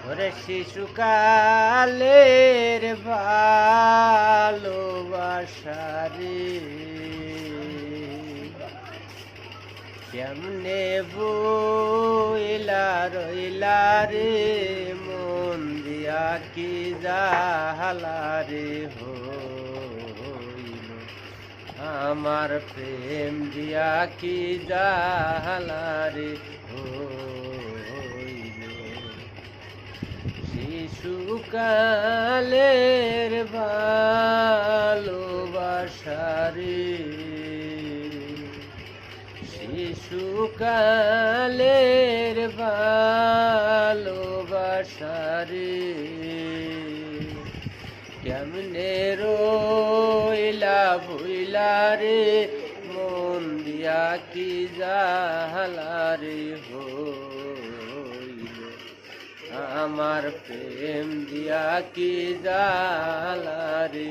ওরে শিশুকালের ভালোবাসা রে কেমনে বইলা রইলা রে মন দিয়া কি জাহালা রে হইল আমার প্রেম দিয়া কি জাহালা রে হইল শিশুকালের ভালোবাসা রে শিশুকালের ভালোবাসা রে কেমনে রইলা ভুইলা রে মন দিয়া কি জাহালা রে হইল আমার প্রেম দিয়া কি জাহালা রে